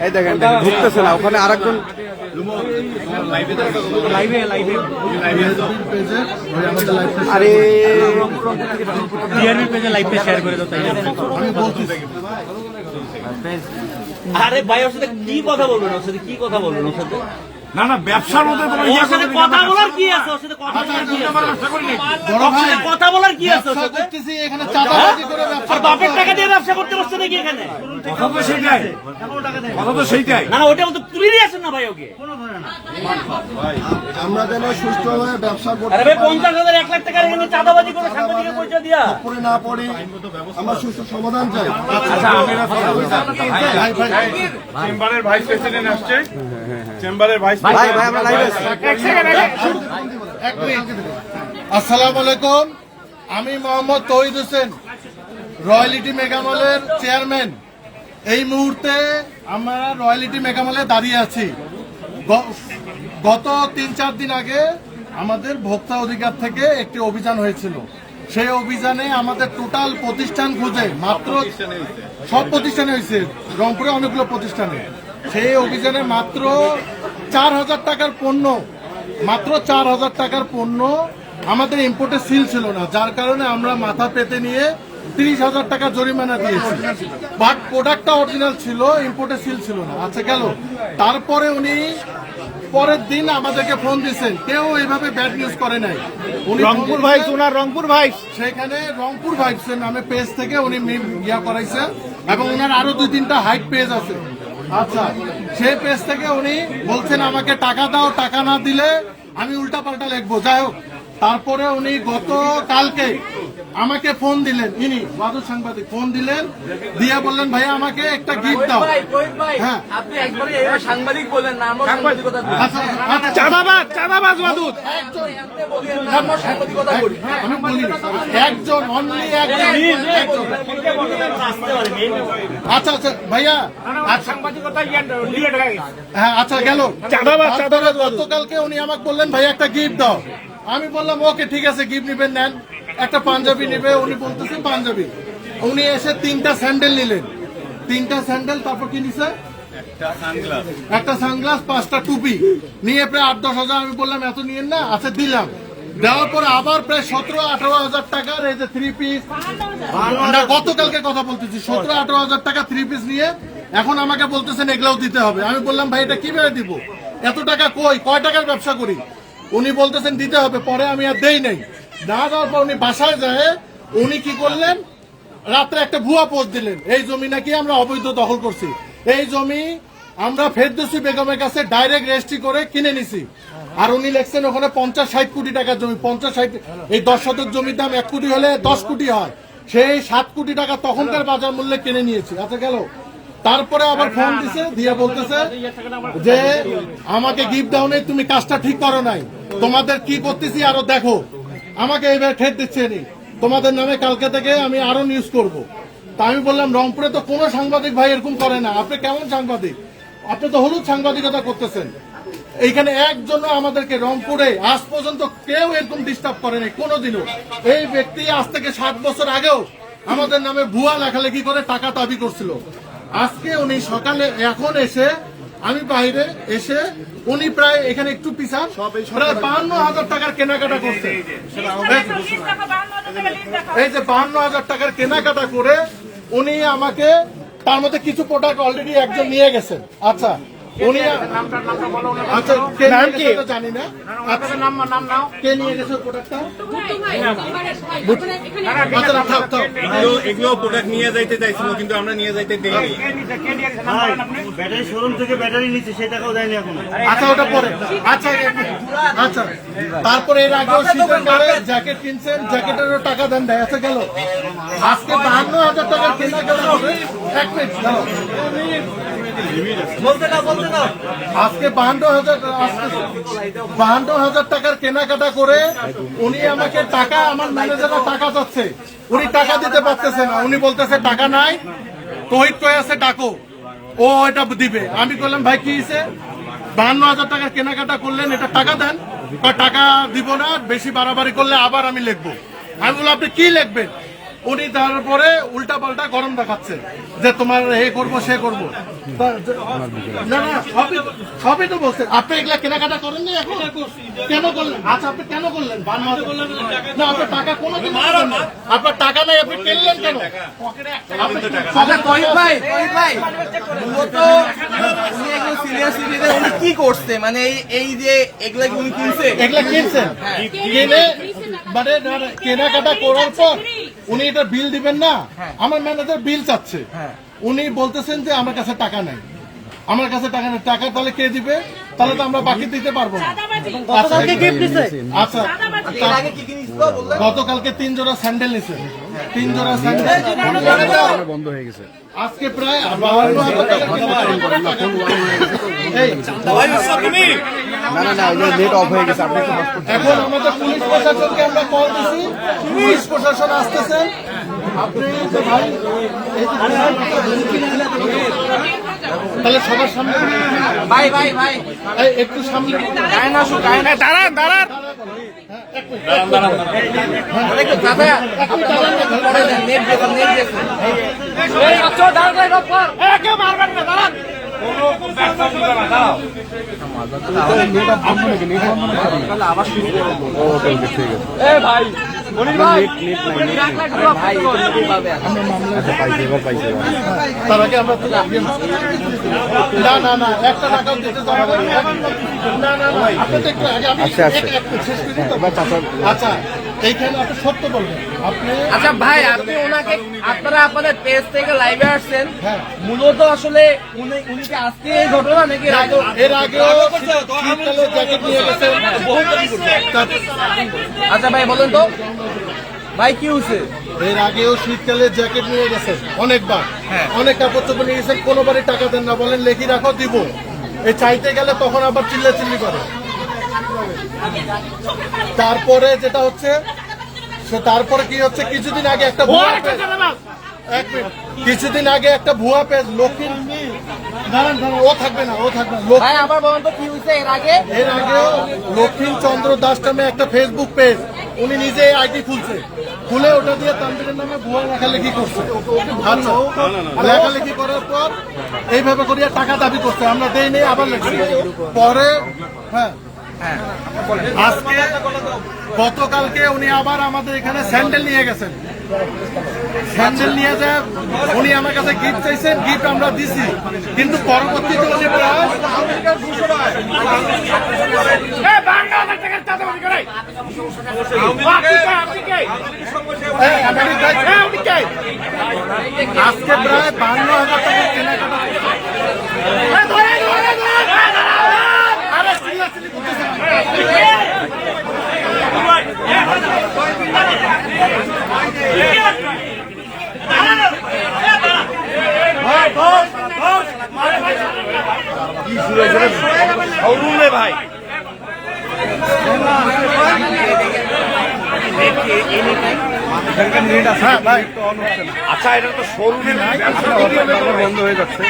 এই দেখেন দেখেন ঢুকতেছে না ওখানে আরেকজন আরে আমি বলছি আরে ভাই ওর সাথে কি কথা বলবেন ওর সাথে কি কথা বলবেন ওর সাথে না না ব্যবসার মধ্যে তোমার ওর সাথে কথা বলার কি আছে ওর সাথে কথা বলার কি আছে বড় ভাই কথা বলার কি আছে ওর ব্যবসা সাথে করতেছি এখানে চাঁদাবাজি করে ব্যবসা আর বাপের টাকা দিয়ে ব্যবসা করতে বসছে নাকি এখানে কথা তো সেইটাই কথা তো সেইটাই না না ওটা তো তুলে নিয়ে আসেন না ভাই ওকে আমরা যেন সুষ্ঠুভাবে ব্যবসা করতে আরে ভাই 50,000 1 লাখ টাকার এখানে চাঁদাবাজি করে সাংবাদিকের পরিচয় দিয়া করে না পড়ে আমরা সুষ্ঠু সমাধান চাই চেম্বারের ভাইস প্রেসিডেন্ট আসছে চেম্বারের ভাইস ভাই ভাই আমরা লাইভে আছি আসসালামু আলাইকুম আমি মোহাম্মদ তৌহিদ হোসেন রয়্যালিটি মেগামলের চেয়ারম্যান এই মুহূর্তে আমরা রয়্যালিটি মেগামলে দাঁড়িয়ে আছি গত 3-4 দিন আগে আমাদের ভোক্তা অধিকার থেকে একটি অভিযান হয়েছিল সেই অভিযানে আমাদের টোটাল প্রতিষ্ঠান খুঁজে মাত্র সব প্রতিষ্ঠানে হয়েছে রংপুরে অনেকগুলো প্রতিষ্ঠানে সেই অভিযানে মাত্র 4,000 টাকার পণ্য মাত্র 4,000 টাকার পণ্য আমাদের ইম্পোর্টে সিল ছিল না যার কারণে আমরা মাথা পেতে নিয়ে 30,000 টাকা জরিমানা দিয়েছি বাট প্রোডাক্টটা অরিজিনাল ছিল ইম্পোর্টে সিল ছিল না আচ্ছা গেল তারপরে উনি পরের দিন আমাদেরকে ফোন দিয়েছেন কেউ এইভাবে ব্যাড নিউজ করে নাই উনি রংপুর ভাইস ওনার রংপুর ভাইস সেখানে রংপুর ভাইবসের নামে পেজ থেকে উনি ইয়া করাইছেন এবং ওনার আরো 2-3টা হাইট পেজ আছে আচ্ছা সেই পেজ থেকে উনি বলছেন আমাকে টাকা দাও টাকা না দিলে আমি উল্টা পাল্টা লিখবো যাই হোক তারপরে উনি গত কালকে আমাকে ফোন দিলেন ইনি বাদুর সাংবাদিক ফোন দিলেন দিয়ে বললেন ভাইয়া আমাকে একটা গিফট দাও হ্যাঁ আপনি একবারে এই সাংবাদিক বলেন না আমরা সাংবাদিকতা আচ্ছা আচ্ছা চাঁদাবাজ বাদুদ আমি বলি একজন অনলি একজন আচ্ছা আচ্ছা ভাইয়া সাংবাদিকতা হ্যাঁ আচ্ছা গেল চাঁদাবাজ গতকালকে উনি আমাকে বললেন ভাই একটা গিফট দাও আমি বললাম ওকে ঠিক আছে গিফট নিবেন নেন একটা পাঞ্জাবি নেবে উনি বলতেছেন পাঞ্জাবি উনি এসে 3টা স্যান্ডেল নিলেন 3টা স্যান্ডেল তারপর কি নিছে একটা সানগ্লাস 5টা টুপি নিয়ে প্রায় 8-10 হাজার আমি বললাম এত নিয়েন না আচ্ছা দিলাম দেওয়ার পর আবার প্রায় 17-18 হাজার টাকার এই যে 3 পিস আমরা গতকালকে কথা বলতেছি 17-18 হাজার টাকা 3 পিস নিয়ে এখন আমাকে বলতেছেন এগুলাও দিতে হবে আমি বললাম ভাই এটা কিভাবে দিব এত টাকা কয় টাকার ব্যবসা করি উনি বলতেছেন দিতে হবে পরে আমি আর দেই নাই না দেওয়ার পর উনি বাসায় যায় উনি কি করলেন রাত্রে একটা ভুয়া পোস্ট দিলেন এই জমি নাকি আমরা অবৈধ দখল করছি এই জমি আমরা ফেরদৌসী বেগমের কাছে ডাইরেক্ট রেজিস্ট্রি করে কিনে নিছি আর উনি লিখছেন ওখানে 50-60 কোটি টাকার জমি 50-60 এই 10 শতক জমির দাম 1 কোটি হলে 10 কোটি হয় সেই 7 কোটি টাকা তখনকার বাজার মূল্যে কিনে নিয়েছি আচ্ছা গেল তারপরে আবার ফোন দিছে দিয়ে বলতেছে যে আমাকে গিফট দাও নেই তুমি কাজটা ঠিক করো নাই তোমাদের কি করতেছি আরো দেখো আমাকে এইভাবে ঠেট দিচ্ছে নি তোমাদের নামে কালকে থেকে আমি আরো নিউজ করব তা আমি বললাম রংপুরে তো কোনো সাংবাদিক ভাই এরকম করে না আপনি কেমন সাংবাদিক আপনি তো হলুদ সাংবাদিকতা করতেছেন এইখানে একজনও আমাদেরকে রংপুরে আজ পর্যন্ত কেউ এরকম ডিস্টার্ব করেনি কোনোদিনও এই ব্যক্তি আজ থেকে 7 বছর আগেও আমাদের নামে ভুয়া লেখালেখি করে টাকা দাবি করছিল আজকে উনি সকালে এখন এসে আমি বাইরে এসে উনি প্রায় এখানে একটু পিছান প্রায় 52,000 টাকার কেনাকাটা করছে এই যে 52,000 টাকার কেনাকাটা করে উনি আমাকে তার মধ্যে কিছু প্রোডাক্ট অলরেডি একজন নিয়ে গেছেন আচ্ছা উনি আচ্ছা কে নিয়ে গেছে তো জানি না আপনাদের নাম নাও কে নিয়ে গেছে প্রোডাক্টটা আচ্ছা থাক থাক এগুলো প্রোডাক্ট নিয়ে যাইতে চাইছিল কিন্তু আমরা নিয়ে যাইতে দেইনি ব্যাটারি শোরুম থেকে ব্যাটারি নিচ্ছে সেই টাকাও দেয়নি এখন আচ্ছা ওটা পরে আচ্ছা আচ্ছা তারপরে এর আগেও শীতের পরে জ্যাকেট কিনছেন জ্যাকেটেরও টাকা দেন দেয় আচ্ছা গেল আজকে 52,000 টাকার কেনাকাটা হবে এক মিনিট দাঁড়াও। আজকে 52,000 টাকার কেনাকাটা করে উনি আমাকে টাকা আমার ম্যানেজাররা টাকা চাচ্ছে উনি টাকা দিতে পারতেছে না উনি বলতেছে টাকা নাই তহিদ কয়ে আছে ডাকো, ও এটা দিবে। আমি বললাম ভাই কি হয়েছে, 52,000 টাকার কেনাকাটা করলেন, এটা টাকা দেন। বা টাকা দিব না, বেশি বাড়াবাড়ি করলে আবার আমি লিখবো। আমি বললাম আপনি কি লিখবেন? উনি তারপরে উল্টা পাল্টা গরম দেখাচ্ছে যে তোমার এ করবো সে করবো। না না সবই তো বলছেন। আপনি এগুলা কেনাকাটা করেন না এখন? কেন করলেন? আচ্ছা আপনি কেন করলেন? না আপনার টাকা কোনোদিন আপনার টাকা নাই, আপনি কিনলেন কেন? উনি কি করছে মানে এই যে এগুলা কি উনি কিনছে? এগুলা কিনছেন, কিনে মানে কেনাকাটা করার পর উনি এটা বিল দিবেন না। আমার ম্যানেজার বিল চাচ্ছে, উনি বলতেছেন যে আমার কাছে টাকা নাই, আমার কাছে টাকা নেই। টাকা তাহলে কে দিবে? তাহলে তো আমরা বাকি দিতে পারবো না। আচ্ছা গতকালকে 3 জোড়া স্যান্ডেল নিছে, 3 জোড়া স্যান্ডেল বন্ধ হয়ে গেছে। আজকে প্রায় 52,000 টাকা নেট অফ হয়ে গেছে। আপনি এখন আমাদের পুলিশ প্রশাসনকে আমরা কল দিছি, পুলিশ প্রশাসন আসতেছে। আপনি তো ভাই তাহলে সবার সামনে ভাই ভাই ভাই একটু সামনে দাঁড়ান দাঁড়ান তার আগে আমরা না না না একটা টাকাও দিতে যাবো না। না না না আপনি তো একটু আগে আমি একটু শেষ করে দিই তো। আচ্ছা এইখানে আপনি সত্য বলবেন আপনি। আচ্ছা ভাই আপনি ওনাকে আপনারা আপনাদের পেজ থেকে লাইভে আসছেন, মূলত আসলে উনি কি আজকে এই ঘটনা নাকি এর আগেও শীতকালে জ্যাকেট নিয়ে গেছেন? আচ্ছা ভাই বলেন তো ভাই কি হয়েছে? এর আগেও শীতকালে জ্যাকেট নিয়ে গেছেন অনেকবার, অনেক কাপড় চোপড় নিয়ে গেছেন, কোনোবারই টাকা দেন না, বলেন লেখি রাখো দিব। এই চাইতে গেলে তখন আবার চিল্লাচিল্লি করে। তারপরে যেটা হচ্ছে তারপরে কি হচ্ছে, কিছুদিন আগে একটা ভুয়া পেজ, এক মিনিট, কিছুদিন আগে একটা ভুয়া পেজ লক্ষ্মী দাঁড়ান দাঁড়ান ও থাকবে না, ও থাকবে না। ভাই আবার বলেন তো কি হয়েছে এর আগে? এর আগেও লক্ষ্মীন চন্দ্র দাস নামে একটা ফেসবুক পেজ, উনি নিজে আইডি খুলছে, খুলে ওটা দিয়ে তানভীরের নামে ভুয়া লেখালেখি করছে। আচ্ছা লেখালেখি করার পর এইভাবে করিয়া টাকা দাবি করছে, আমরা দেই নেই, আবার লেখছি পরে। হ্যাঁ আজকে গতকালকে উনি আবার আমাদের এখানে স্যান্ডেল নিয়ে গেছেন, স্যান্ডেল নিয়ে যায় উনি আমার কাছে গিফট চাইছেন, গিফট আমরা দিছি, কিন্তু পরবর্তীতে উনি প্রায় আজকে প্রায় 52,000 টাকা কেনাকাটা ভাই আচ্ছা এটা তো শোরুমে বন্ধ হয়ে যাচ্ছে।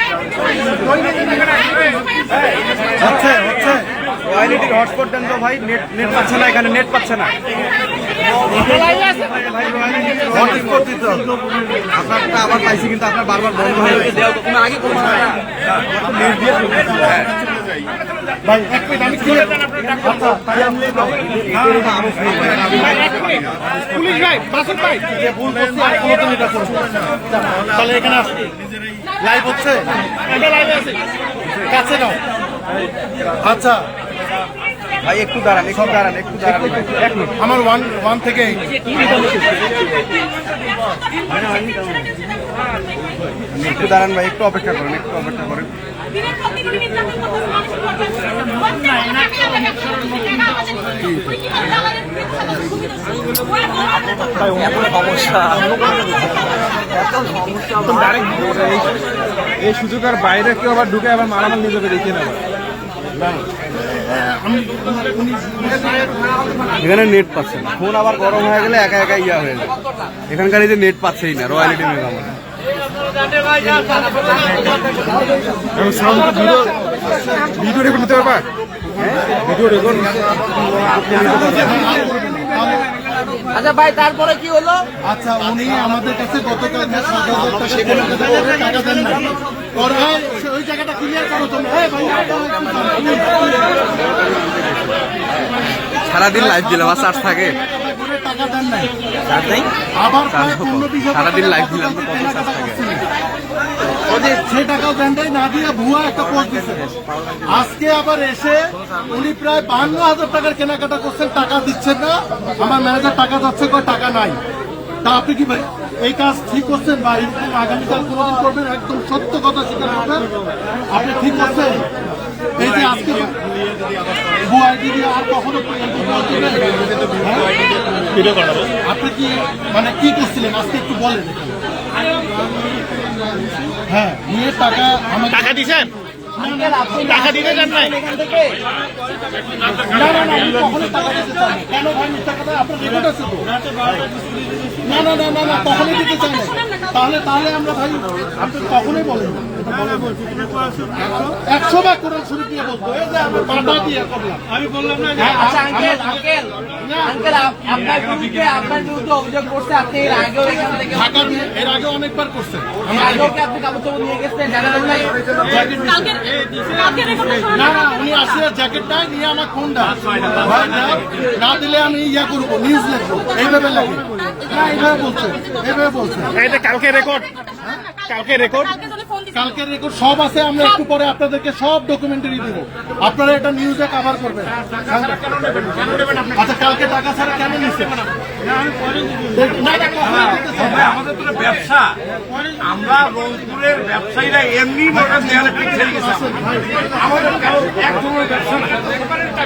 হচ্ছে কোয়ালিটির হটস্পট দেন তো ভাই, নেট পাচ্ছে না, এখানে নেট পাচ্ছে না। আপনারটা আবার পাইছি কিন্তু আপনার বারবার বন্ধ হয়ে গেছে। ভাই এক মিনিট আমি ক্লিয়ার পুলিশ ভাই বাসন ভাই ভুল করছি আর কোনোদিন এটা করব না। তাহলে এখানে লাইভ হচ্ছে, এটা লাইভে আছে, কাছে নাও। আচ্ছা ভাই একটু দাঁড়ান, একটু দাঁড়ান, একটু দাঁড়ান, এক মিনিট। আমার 1 থেকে 8 একটু দাঁড়ান ভাই, একটু অপেক্ষা করেন, একটু অপেক্ষা করেন। এই সুযোগের বাইরে কেউ আবার ঢুকে আবার মারামার নিজেকে দেখিয়ে নেবে। এখানে নেট পাচ্ছে না, ফোন আবার গরম হয়ে গেলে একা একা ইয়া হয়ে যায়। এখানকার এই যে নেট পাচ্ছেই না, রয়্যালিটি মেগামার ভিডিও রেকর্ড নিতে পারবা? ভিডিও রেকর্ড আচ্ছা ভাই, তারপরে কি হলো? আচ্ছা, উনি আমাদের কাছে গতকাল 7,000 টাকা দেন না। ওই জায়গাটা ক্লিয়ার করো তুমি। সারাদিন লাইভ দিলাম, আর চার্জ থাকে? টাকা দেন নাই, চার্জ নেই, আবার প্রায় 15-20 সারাদিন লাইভ দিলাম তো কত চার্জ কেনাকাটা থাকে? করছিলেন। সে টাকাও দেন নাই, না দিয়ে ভুয়া একটা পোস্ট দিচ্ছেন। আজকে আবার এসে উনি প্রায় 52,000 টাকার কেনাকাটা করছেন, টাকা দিচ্ছেন না। আমার ম্যানেজার টাকা যাচ্ছে, কয় টাকা নাই। তা আপনি কি ভাই এই কাজ ঠিক করছেন বা এরকম আগামীকাল কোনোদিন করবেন? একদম সত্য কথা স্বীকার করবেন, আপনি ঠিক করছেন? এই যে আজকে ভুয়া আইডি দিয়ে আর কখনো আপনি কি মানে কি করছিলেন আজকে একটু বলেন। হ্যাঁ, নিয়ে টাকা আমাকে টাকা দিছেন? টাকা দিতে চান নাই? এখান থেকে না না না, আমি কখনোই টাকা দিতে চাই না। কেন ভাই মিথ্যা কথা? আপনার রেকর্ড আছে তো? না না না না না, কখনোই দিতে চাই না। তাহলে আমরা ভাই আপনি কখনোই বলেন না। 100 বার কোরআন শরীফ দিয়ে বলবো, এই যে আমি বাধা দিয়ে করলাম। আমি বললাম না যে আচ্ছা আঙ্কেল, আপনার বিরুদ্ধে অভিযোগ করছে, আপনি এর আগেও এখান থেকে ঢাকা দিয়ে এর আগে অনেকবার করছে। এর আগেও কি আপনি কাপড় চোপড় নিয়ে গেছেন জানেন নাই? না না, উনি আসলে জ্যাকেটটা নিয়ে আমার ফোনটা ভাই না দিলে আমি ইয়া করবো, নিউজ লিখবো, এইভাবে লাগে না, এইভাবে বলছে, এইভাবে বলছে। এটা কালকে রেকর্ড, কালকে রেকর্ড, কালকের রেকর্ড সব আছে, আমরা একটু পরে আপনাদেরকে সব ডকুমেন্টারি দিব, আপনারা এটা নিউজে কভার করবেন। আচ্ছা, কালকে টাকা ছাড়া কেন নিচ্ছে? আমাদের তো ব্যবসা, আমরা রংপুরের ব্যবসায়ীরা এমনি দেয়ালে পিঠ ছেড়ে গেছে। আমাদের এক ধরনের ব্যবসা না,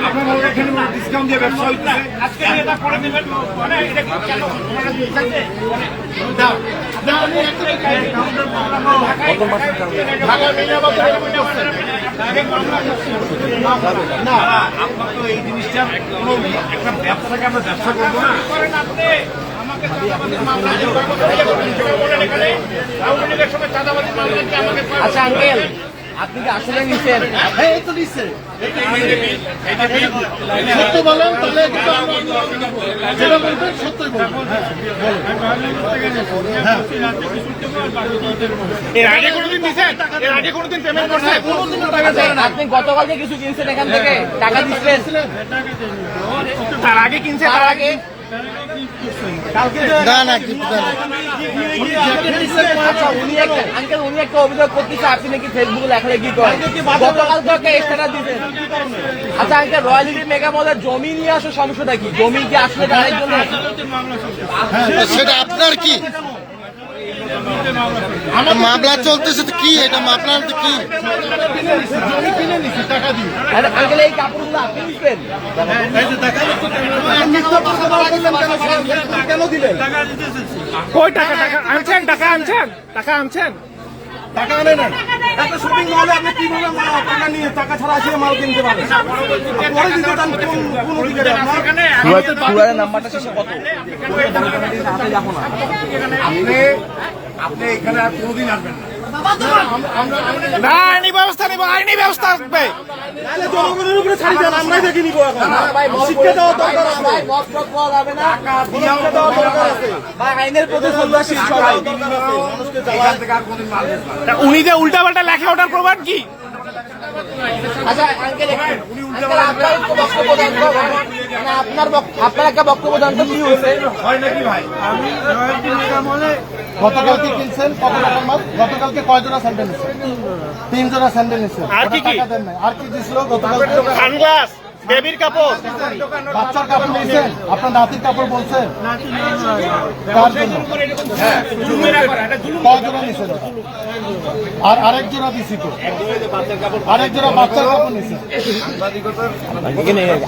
আপনার এখানে ডিসকাউন্ট দিয়ে ব্যবসা হইতেছে। আজকে এটা করে দেবেন, মানে এটা কেন আমরা তো এই জিনিসটা কোনো একটা ব্যবসাকে আমরা ব্যবসা করবো না। আচ্ছা আঙ্কেল, আপনি কি আসলে নিচ্ছেন? হ্যাঁ, এই তো নিচ্ছে। সত্য বলেন, তাহলে কিন্তু যেটা বলবেন সত্যই বলবেন। এর আগে কোনোদিন দিছেন? এর আগে কোনোদিন পেমেন্ট করছেন? আপনি গতকালকে কিছু কিনছেন এখান থেকে, টাকা দিচ্ছেন? তার আগে কিনছে, তার আগে না না কিন্তু আচ্ছা, উনি একটা অভিযোগ করতেছে, আপনি নাকি ফেসবুকে লেখালেখি করেন, গতকাল থেকে এক্সট্রা দিতেন। আচ্ছা আঙ্কেল, রয়্যালিটি মেগা মলের জমি নিয়ে আসো, সমস্যাটা কি? জমি কি আসলে তাদের জন্য? সেটা আপনার কি মামলা চলতেছে? তো কি এটা মামলা কি? আঙ্কেল, এই কাপড়গুলো আপনি নিচ্ছেন? কেন দিলেন? কই টাকা? টাকা আনছেন? টাকা আনছেন? টাকা আনছেন? টাকা আনে না। একটা শপিং মলে আপনি কিভাবে টাকা নিয়ে টাকা ছাড়া আসলে মাল কিনতে পারেন? পরে দিতে চান কোন অধিকারে আপনার? পুরানের নাম্বারটা শেষে কত? আপনি এখানে আর কোনোদিন আসবেন না। না, আইনি ব্যবস্থা নিব, আইনি ব্যবস্থা আসবে। জনগণের উপরে ছাড়ি দেন, আমরাই দেখে নিবো এখন। শিক্ষা দেওয়া দরকার আছে। শিক্ষা দেওয়া দরকার আছে। আইনের প্রতি শ্রদ্ধাশীল সবাই। এখান থেকে আর কোনোদিন মাল বেচবেন না। উনি যে উল্টা পাল্টা লেখা ওটার প্রমাণ কি? আচ্ছা আঙ্কেল, আপনার একটু বক্তব্য দেন তো। মানে আপনার একটা বক্তব্য দেন তো, কি হয়েছে? হয় নাকি ভাই? গতকালকে কিনছেন কত টাকার মাল? গতকালকে কয় জোড়া স্যান্ডেল নিচ্ছে? 3 জোড়া স্যান্ডেল নিচ্ছে। আর কি কি? টাকা দেন নাই। আর কি দিছিল গতকালকে? সানগ্লাস, বেবির কাপড়, বাচ্চার কাপড় নিয়েছেন? আপনার নাতির কাপড় বলছেন? কার জন্য? কয় জোড়া নিছেন? আর আরেক জোড়া দিছি তো, আরেক জোড়া বাচ্চার কাপড় নিছে।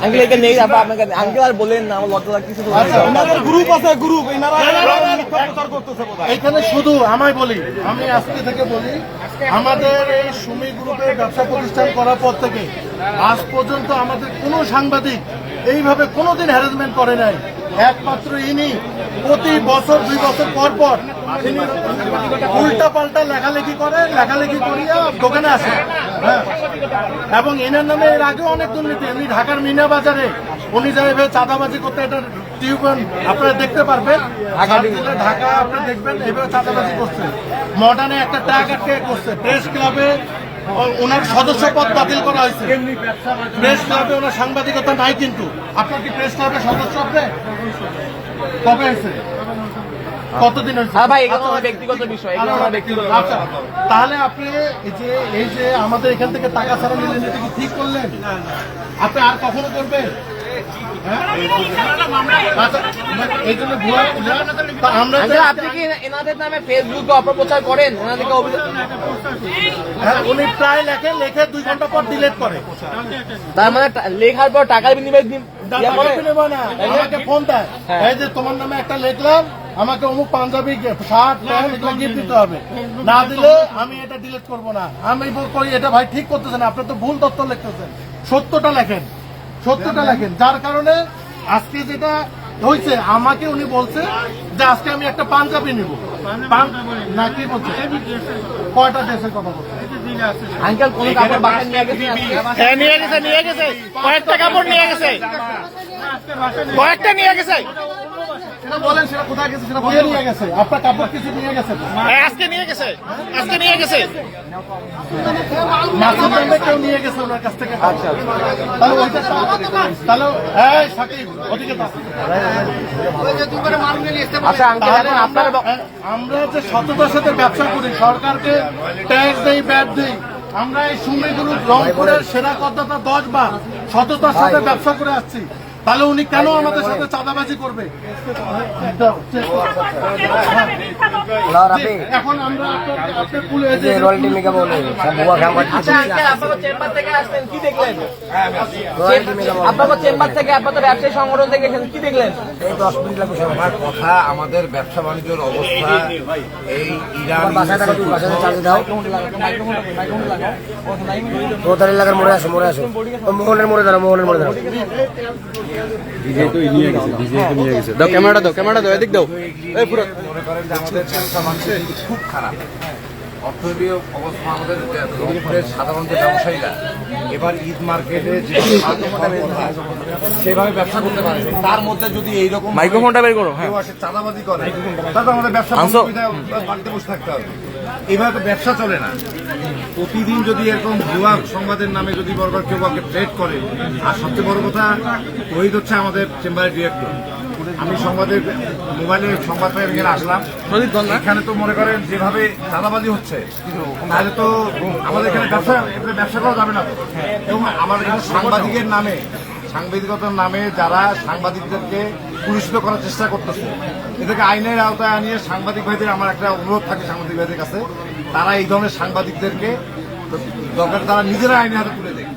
আঙ্কেল এটা নেই, আপনাকে আঙ্কেল আর বলেন না, আমার লজ্জা লাগতেছে। এনাদের গ্রুপ আছে, গ্রুপ এনারা প্রচার করতেছে বোধহয়। এখানে শুধু আমায় বলি, আমি আজকে থেকে বলি, আমাদের এই সুমি গ্রুপের ব্যবসা প্রতিষ্ঠান করার পর থেকে আজ পর্যন্ত আমাদের কোনো সাংবাদিক এইভাবে কোনোদিন হ্যারাসমেন্ট করে নাই। একমাত্র ইনি প্রতি বছর 2 বছর পর পর তিনি উল্টা পাল্টা লেখালেখি করে, লেখালেখি করিয়া দোকানে আসে। হ্যাঁ, এবং এনার নামে এর আগে অনেক দুর্নীতি। এমনি ঢাকার মিনা বাজারে উনি যাইবে চাঁদাবাজি করতে, এটা টিউবওয়েল আপনারা দেখতে পারবেন, ঢাকা আপনারা দেখবেন এভাবে চাঁদাবাজি করছে। মডার্নে একটা ট্রাক আটকে করছে। প্রেস ক্লাবে ওনার সদস্য পদ বাতিল করা হয়েছে। প্রেস ক্লাবে ওনার সাংবাদিকতা নাই, কিন্তু আপনার কি প্রেস ক্লাবের সদস্য আপনি কবে হয়েছে, কতদিন হয়েছে? হ্যাঁ ভাই, এগুলো আমার ব্যক্তিগত বিষয়, এগুলো আমার ব্যক্তিগত বিষয়। আচ্ছা, তাহলে আপনি এই যে আমাদের এখান থেকে টাকা ছাড়া নিলেন, এটা কি ঠিক করলেন? আপনি আর কখনো করবেন? হ্যাঁ? আচ্ছা, এই জন্য ভুয়া আমরা আঙ্কেল, আপনি কি এনাদের নামে ফেসবুকে অপপ্রচার করেন? এনাদেরকে হ্যাঁ, উনি প্রায় লেখে 2 ঘন্টা পর ডিলিট করে। তার মানে লেখার পর টাকার বিনিময়ে আমাকে ফোন দেয়, এই যে তোমার নামে একটা লিখলাম, আমাকে অমুক পাঞ্জাবি শার্ট প্যান্ট এগুলো গিফট দিতে হবে, না দিলে আমি এটা ডিলিট করবো না। আমি কই এটা ভাই ঠিক করতেছেন, আপনি তো ভুল তথ্য লিখতেছেন, সত্যটা লেখেন, সত্যটা লেখেন। যার কারণে আজকে যেটা হয়েছে, আমাকে উনি বলছে যে আজকে আমি একটা পাঞ্জাবি নিব না, কি বলছে, কয়টা ড্রেসের কথা বলছে? আঙ্কেল কোন কাপড় বাসায় নিয়ে গেছে? নিয়ে গেছে কয়েকটা কাপড় নিয়ে গেছে, কয়েকটা নিয়ে গেছে। সেটা বলেন, সেটা কোথায় গেছে, সেটা বলে নিয়ে গেছে। আপনার কাপড় কিছু নিয়ে গেছে, আজকে নিয়ে গেছে, আজকে নিয়ে গেছে। মাসুদ নামে কেউ নিয়ে গেছে ওনার কাছ থেকে। আচ্ছা, তাহলে ওইটা তাহলে এই সাকিব ওদিকে আচ্ছা আঙ্কেল, এখন আপনার আমরা যে সততার সাথে ব্যবসা করি, সরকারকে ট্যাক্স দেই, ব্যাট দেই, আমরা এই সুমিগুলো রংপুরের সেরা করদাতা 10 বার সততার সাথে ব্যবসা করে আসছি, তাহলে উনি কেন আমাদের সাথে চাঁদাবাজি করবে? এখন আমরা আচ্ছা আঙ্কেল, আপনার চেম্বার থেকে আসছেন, কি দেখলেন? আপনার চেম্বার থেকে, আপনার তো ব্যবসায়ী সংগঠন থেকে এসেছেন, কি দেখলেন? এই 10 মিনিট লাগবে আমার কথা। আমাদের ব্যবসা বাণিজ্যের অবস্থা এই ইরান তোদের এলাকার মোড়ে আসো, মোড়ে আসো, মোহনের মোড়ে দাঁড়াও, মোহনের মোড়ে দাঁড়াও। ক্যামেরাটা দাও, এদিক দাও। এই পুরো মনে করেন যে আমাদের ব্যবসা বাণিজ্য খুব খারাপ, অর্থনীয় অবস্থা আমাদের রংপুরের সাধারণ যে ব্যবসায়ীরা এবার ঈদ মার্কেটে যে সেভাবে ব্যবসা করতে পারে, তার মধ্যে যদি এইরকম মাইক্রোফোনটা বের করো। কেউ আসে চাঁদাবাজি করে, তাহলে আমাদের ব্যবসা বাড়িতে বসে থাকতে হবে। এইভাবে তো ব্যবসা চলে না। প্রতিদিন যদি এরকম ভুয়া সংবাদের নামে যদি বড় কেউ কাউকে ট্রেড করে, আর সবচেয়ে বড় কথা ওই হচ্ছে আমাদের চেম্বারের ডিরেক্টর। আমি সংবাদের মোবাইলে সংবাদ পেয়ে এখানে আসলাম, এখানে তো মনে করেন যেভাবে চাঁদাবাজি হচ্ছে, তাহলে তো আমাদের এখানে ব্যবসা করা যাবে না। এবং আমাদের এখানে সাংবাদিকের নামে, সাংবাদিকতার নামে যারা সাংবাদিকদেরকে পুরস্কৃত করার চেষ্টা করতেছে, এদেরকে আইনের আওতায় আনিয়ে সাংবাদিক ভাইদের আমার একটা অনুরোধ থাকে সাংবাদিক ভাইদের কাছে, তারা এই ধরনের সাংবাদিকদেরকে দরকার তারা নিজেরা আইনের হাতে তুলে দেয়,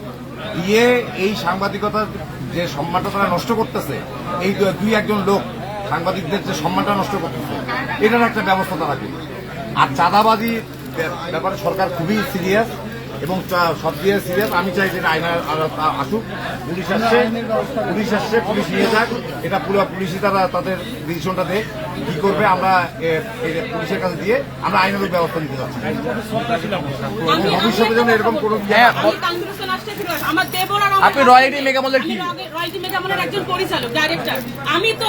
দিয়ে এই সাংবাদিকতার যে সম্মানটা তারা নষ্ট করতেছে, এই 2-1 লোক সাংবাদিকদের যে সম্মানটা নষ্ট করতেছে, এটার একটা ব্যবস্থা তারা করবে। আর চাঁদাবাজি ব্যাপারে সরকার খুবই সিরিয়াস এবং সব দিয়ে সিরিয়াস। আমি চাই যে আইনের আসুক, পুলিশ আসছে, পুলিশ নিয়ে যাক, এটা পুরো পুলিশই তারা তাদের ডিসিশনটা দেয় কি করবে। আমরা পুলিশের কাছে দিয়ে আমরা আইনের ব্যবস্থা নিতে চাচ্ছি। ভবিষ্যতে যেন এরকম কোনো আপনি রয়্যালিটি মেগামলের কি? রয়্যালিটি মেগামলের একজন পরিচালক, ডাইরেক্টর। আমি তো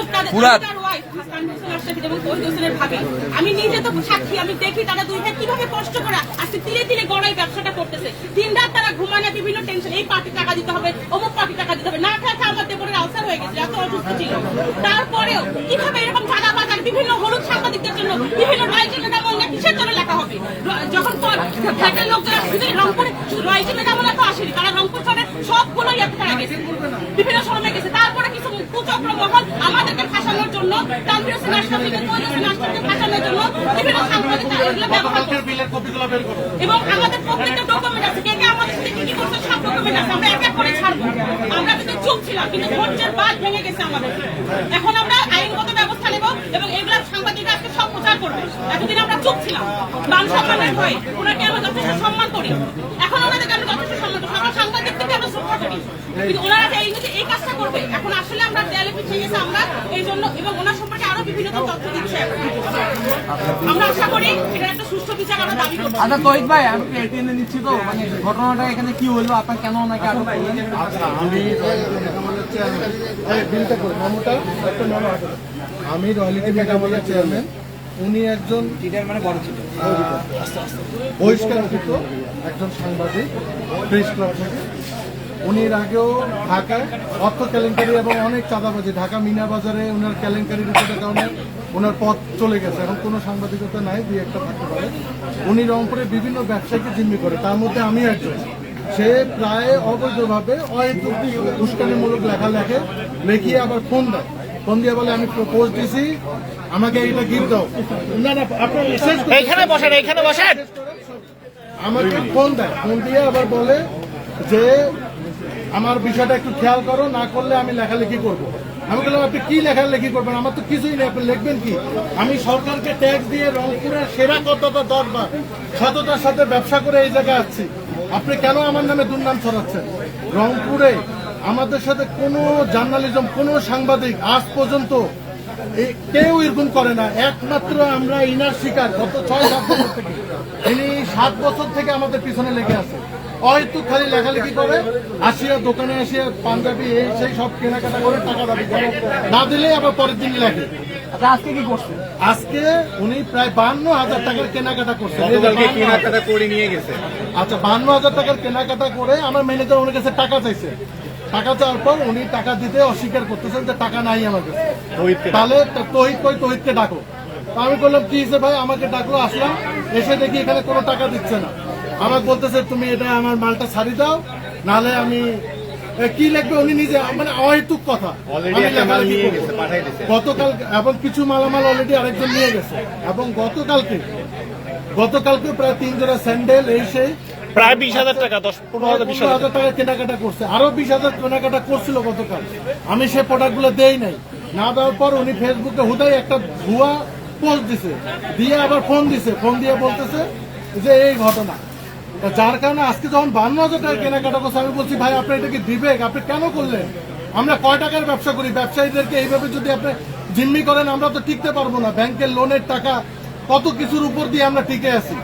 আমি নিজে তো সাক্ষী, আমি দেখি তারা 2 ভাই কিভাবে কষ্ট করে আজকে তিলে গড়াই ব্যবসাটা করতেছে। 3 রাত তারা ঘুমায় না, বিভিন্ন টেনশন, এই পার্টি টাকা দিতে হবে, অমুক পার্টি টাকা দিতে হবে, না খেয়ে আমার দেবরের আলসার হয়ে গেছে, এত অসুস্থ ছিল। তারপরেও কিভাবে এরকম চাঁদা বাজার বিভিন্ন হলুদ সাংবাদিকদের জন্য বিভিন্ন রয়্যালিটি মেগামল না কিসের জন্য লেখা হবে? যখন ফ্ল্যাটের লোকরা রংপুরে রয়্যালিটি মেগামল এত আসেনি, তারা রংপুর শহরে সবগুলো তারা গেছে, বিভিন্ন সময় গেছে। তারপরে কিছু কুচক্র মহল আমাদেরকে ফাঁসানোর জন্য, তানভীর হোসেন আশরাফিকে ফাঁসানোর জন্য বিভিন্ন সাংবাদিক এগুলো ব্যবহার করে। এবং আমাদের প্রত্যেকটা ডকুমেন্ট আছে, কে আমাদের সাথে কি করছে সব ডকুমেন্ট আছে, আমরা এক এক করে ছাড়বো। আমরা কিন্তু চুপ ছিলাম, কিন্তু ধৈর্যের বাঁধ ভেঙে গেছে আমাদের। এখন আমরা আইনগত ব্যবস্থা নেব এবং এগুলো সাংবাদিকরা আজকে সব প্রচার করবে। এতদিন আমরা চুপ ছিলাম, মান সম্মানের ভয়ে ওনাকে আমাদের সম্মান করি, এখন ওনাদেরকে আমি যথেষ্ট সম্মান করি, আমরা সাংবাদিকদেরকে আমরা শ্রদ্ধা করি, কিন্তু ওনারা যে এই কাজটা করবে, এখন আসলে আমরা দেয়ালে পিছিয়ে গেছি আমরা এই জন্য, এবং ওনার সম্পর্কে আরো বিভিন্ন তথ্য দিচ্ছে। আমরা আশা করি এটা একটা সুষ্ঠু বিচার আমরা দাবি করবো। আচ্ছা তহিদ ভাই, আমি এটিএনে নিচ্ছি তো, মানে ঘটনাটা এখানে কি হইলো, আপনার কেন ওনাকে আটক করলেন? আচ্ছা, আমি মেগামলের চেয়ারম্যান, বিলটা করে মেমোটা একটা মেমো আছে। আমি রয়্যালিটি মেগামলের চেয়ারম্যান, উনি একজন বহিষ্কারকৃত একজন সাংবাদিক প্রেস ক্লাব থেকে। উনি এর আগেও ঢাকায় অর্থ কেলেঙ্কারি এবং অনেক চাঁদাবাজি, ঢাকা মিনা বাজারে ওনার কেলেঙ্কারি রিপোর্টের কারণে ওনার পথ চলে গেছে, এখন কোনো সাংবাদিকতা নাই, দুই একটা থাকতে পারে। উনি রংপুরে বিভিন্ন ব্যবসায়ীকে জিম্মি করে, তার মধ্যে আমি একজন। সে প্রায় অবৈধভাবে অহেতুক উস্কানিমূলক লেখা লেখিয়ে আবার ফোন দেয়, ফোন দিয়ে বলে আমি পোস্ট দিছি, আমাকে এইটা গিফট দাও। না না, আপনার এখানে বসেন। আমাকে ফোন দেয়, ফোন দিয়ে আবার বলে যে আমার বিষয়টা একটু খেয়াল করো, না করলে আমি লেখালেখি করবো। আমি বললাম আপনি কি লেখালেখি করবেন, আমার তো কিছুই নেই, আপনি লিখবেন কি? আমি সরকারকে ট্যাক্স দিয়ে রংপুরের সেরা কতটা 10 বার সততার সাথে ব্যবসা করে এই জায়গায় আসছি, আপনি কেন আমার নামে দুর্নাম ছড়াচ্ছেন? রংপুরে আমাদের সাথে কোনো জার্নালিজম, কোনো সাংবাদিক আজ পর্যন্ত কেউ এরকম করে না, একমাত্র আমরা ইনার শিকার। গত 6-7 বছর থেকে ইনি 7 বছর থেকে আমাদের পিছনে লেগে আছে, হয়তো খালি লেখালেখি করে, আসিয়া দোকানে আসিয়া পাঞ্জাবি এই সেই সব কেনাকাটা করে টাকা দাবি করে, না দিলে আবার পরের দিন লেখে। আচ্ছা আজকে কি করছেন? আজকে উনি প্রায় 52,000 টাকার কেনাকাটা করছে, কেনাকাটা করে নিয়ে গেছে। আচ্ছা 52,000 টাকার কেনাকাটা করে আমার ম্যানেজার ওনার কাছে টাকা চাইছে, টাকা চাওয়ার পর উনি টাকা দিতে অস্বীকার করতেছেন যে টাকা নাই আমার কাছে। তাহলে তহিদকে ডাকো। তো আমি বললাম কি হয়েছে ভাই, আমাকে ডাকলো, আসলাম, এসে দেখি এখানে কোনো টাকা দিচ্ছে না। আমাকে বলতেছে তুমি এটা আমার মালটা ছাড়ি দাও, নাহলে আমি কি লিখবে উনি নিজে, মানে অহেতুক কথা। গতকাল এবং কিছু মালামাল অলরেডি আরেকজন নিয়ে গেছে, এবং গতকালকে প্রায় 3 জোড়া স্যান্ডেল এই সেই প্রায় 20,000 টাকা, 15,000 টাকা কেনাকাটা করছে, আরো 20,000 কেনাকাটা করছিল গতকাল। আমি সেই প্রোডাক্ট গুলো দেই নাই, না দেওয়ার পর উনি ফেসবুকে হুদাই একটা ভুয়া পোস্ট দিছে, দিয়ে আবার ফোন দিছে, ফোন দিয়ে বলতেছে যে এই ঘটনা, যার কারণে আজকে যখন 52,000 টাকা কেনাকাটা করছে, আমি বলছি ভাই আপনি এটাকে বিবেক, আপনি কেন করলেন? আমরা কয় টাকার ব্যবসা করি, ব্যবসায়ীদেরকে এইভাবে যদি আপনি জিম্মি করেন আমরা তো টিকতে পারবো না। ব্যাংকের লোনের টাকা, কত কিছুর উপর দিয়ে আমরা টিকে আছি।